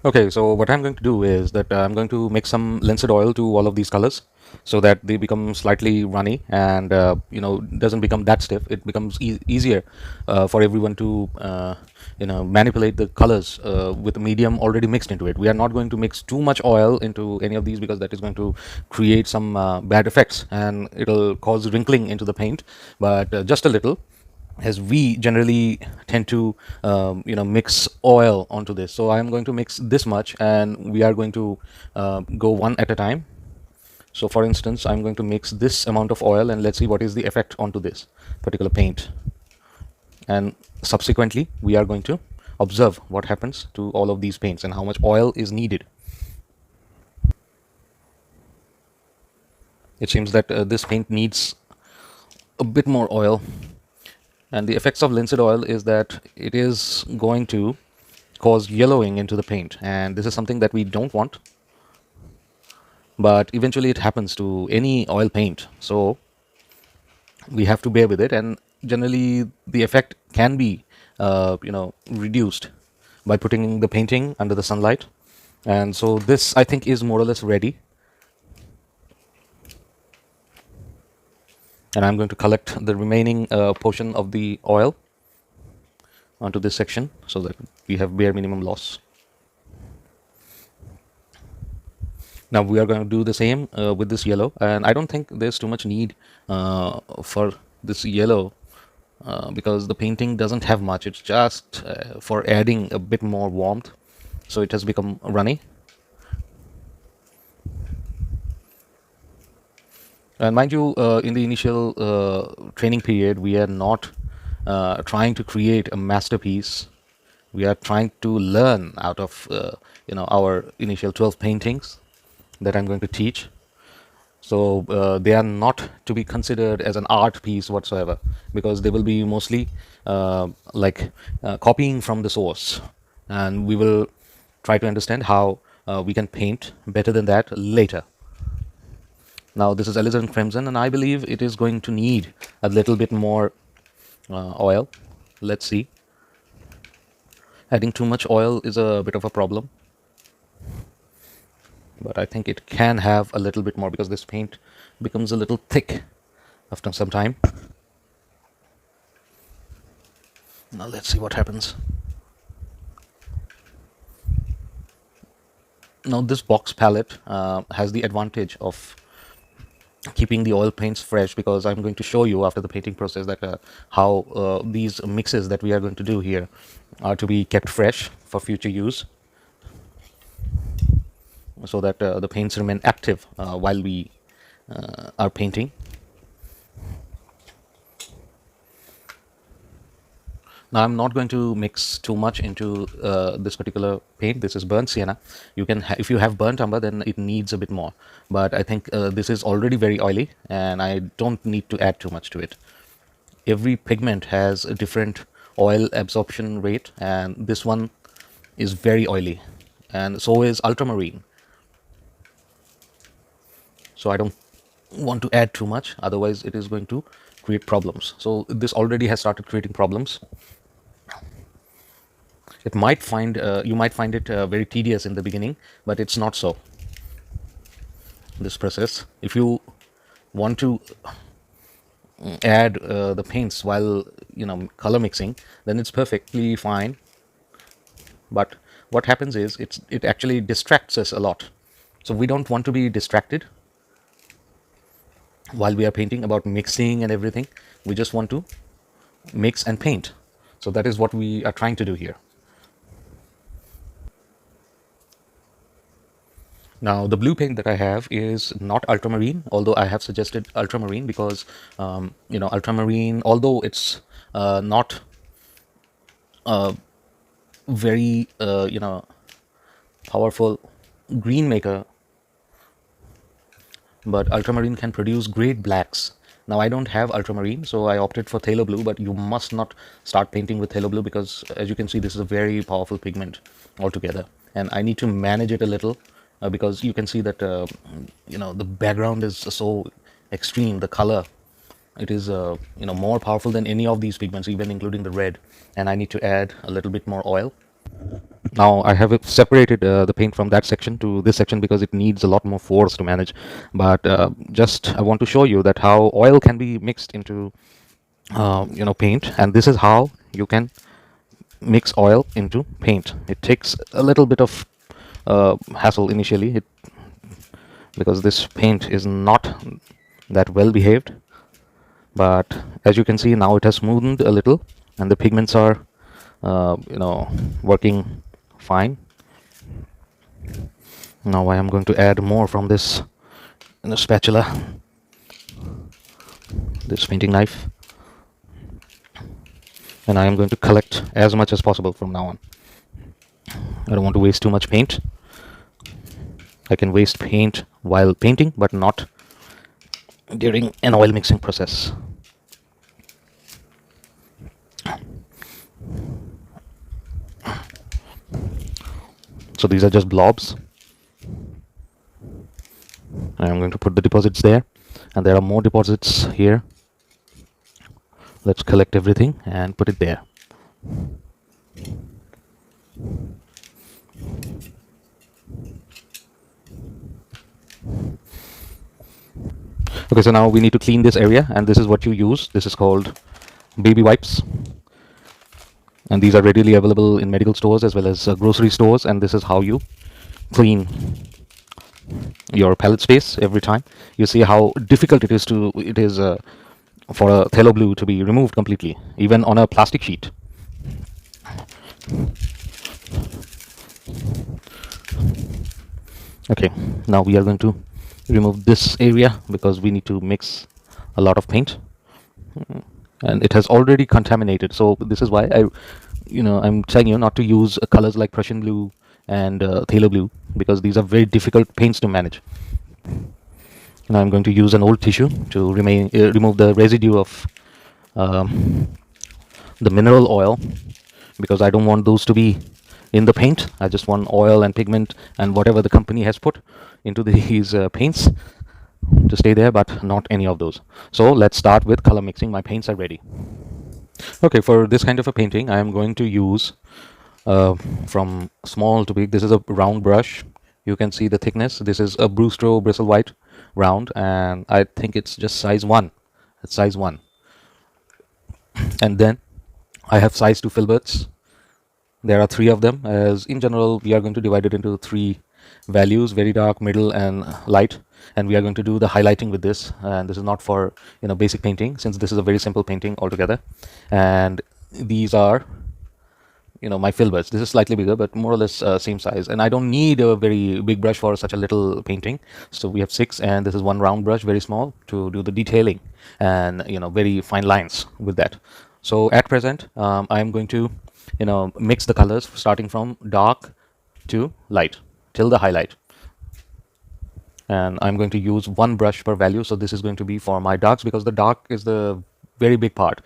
Okay, so what I'm going to do is that I'm going to mix some linseed oil to all of these colors so that they become slightly runny and doesn't become that stiff. It becomes easier for everyone to manipulate the colors with the medium already mixed into it. We are not going to mix too much oil into any of these because that is going to create some bad effects and it'll cause wrinkling into the paint, but just a little, as we generally tend to mix oil onto this. So I'm going to mix this much and we are going to go one at a time. So for instance, I'm going to mix this amount of oil and let's see what is the effect onto this particular paint, and subsequently we are going to observe what happens to all of these paints and how much oil is needed. It seems that this paint needs a bit more oil, and the effects of linseed oil is that it is going to cause yellowing into the paint, and this is something that we don't want, but eventually it happens to any oil paint, so we have to bear with it. And generally the effect can be reduced by putting the painting under the sunlight. And so this, I think, is more or less ready, and I'm going to collect the remaining portion of the oil onto this section so that we have bare minimum loss. Now we are going to do the same with this yellow, and I don't think there's too much need for this yellow because the painting doesn't have much. It's just for adding a bit more warmth, so it has become runny. And mind you, in the initial training period, we are not trying to create a masterpiece. We are trying to learn out of our initial 12 paintings that I'm going to teach. So they are not to be considered as an art piece whatsoever, because they will be mostly copying from the source, and we will try to understand how we can paint better than that later. Now this is Alizarin Crimson, and I believe it is going to need a little bit more oil. Let's see. Adding too much oil is a bit of a problem, but I think it can have a little bit more because this paint becomes a little thick after some time. Now let's see what happens. Now this box palette has the advantage of keeping the oil paints fresh, because I'm going to show you after the painting process that how these mixes that we are going to do here are to be kept fresh for future use, so that the paints remain active while we are painting. Now I'm not going to mix too much into this particular paint. This is burnt sienna. You can, if you have burnt umber, then it needs a bit more. But I think this is already very oily, and I don't need to add too much to it. Every pigment has a different oil absorption rate, and this one is very oily, and so is ultramarine. So I don't want to add too much, otherwise it is going to create problems. So this already has started creating problems. It might find you might find it very tedious in the beginning, but it's not so. This process, if you want to add the paints while color mixing, then it's perfectly fine. But what happens is it actually distracts us a lot. So we don't want to be distracted while we are painting about mixing and everything. We just want to mix and paint. So that is what we are trying to do here. Now the blue paint that I have is not ultramarine, although I have suggested ultramarine because ultramarine, although it's not very powerful green maker, but ultramarine can produce great blacks. Now I don't have ultramarine, so I opted for phthalo blue, but you must not start painting with phthalo blue because, as you can see, this is a very powerful pigment altogether, and I need to manage it a little because you can see that the background is so extreme. The color, it is more powerful than any of these pigments, even including the red, and I need to add a little bit more oil. Now I have separated the paint from that section to this section because it needs a lot more force to manage. But just I want to show you that how oil can be mixed into paint, and this is how you can mix oil into paint. It takes a little bit of hassle initially, because this paint is not that well behaved. But as you can see, now it has smoothened a little, and the pigments are working fine. Now I am going to add more from this spatula, this painting knife, and I am going to collect as much as possible from now on. I don't want to waste too much paint. I can waste paint while painting, but not during an oil mixing process. So these are just blobs. I'm going to put the deposits there, and there are more deposits here. Let's collect everything and put it there. Okay, so now we need to clean this area, and this is what you use. This is called baby wipes, and these are readily available in medical stores as well as grocery stores, and this is how you clean your palette space every time. You see how difficult it is for a phthalo blue to be removed completely, even on a plastic sheet. Okay, now we are going to remove this area because we need to mix a lot of paint, and it has already contaminated. So this is why I'm telling you not to use colors like Prussian blue and phthalo blue, because these are very difficult paints to manage. Now I'm going to use an old tissue to remove the residue of the mineral oil, because I don't want those to be in the paint. I just want oil and pigment and whatever the company has put into these paints to stay there, but not any of those. So let's start with color mixing. My paints are ready. Okay, for this kind of a painting, I am going to use from small to big. This is a round brush. You can see the thickness. This is a Brewster bristle white round, and I think it's just size 1. It's size 1. And then I have size 2 filberts. There are 3 of them, as in general we are going to divide it into 3 values: very dark, middle, and light. And we are going to do the highlighting with this, and this is not for basic painting, since this is a very simple painting altogether. And these are my filberts. This is slightly bigger, but more or less same size, and I don't need a very big brush for such a little painting. So we have 6, and this is 1 round brush, very small, to do the detailing and very fine lines with that. So at present I am going to mix the colors starting from dark to light till the highlight, and I'm going to use 1 brush per value. So this is going to be for my darks, because the dark is the very big part.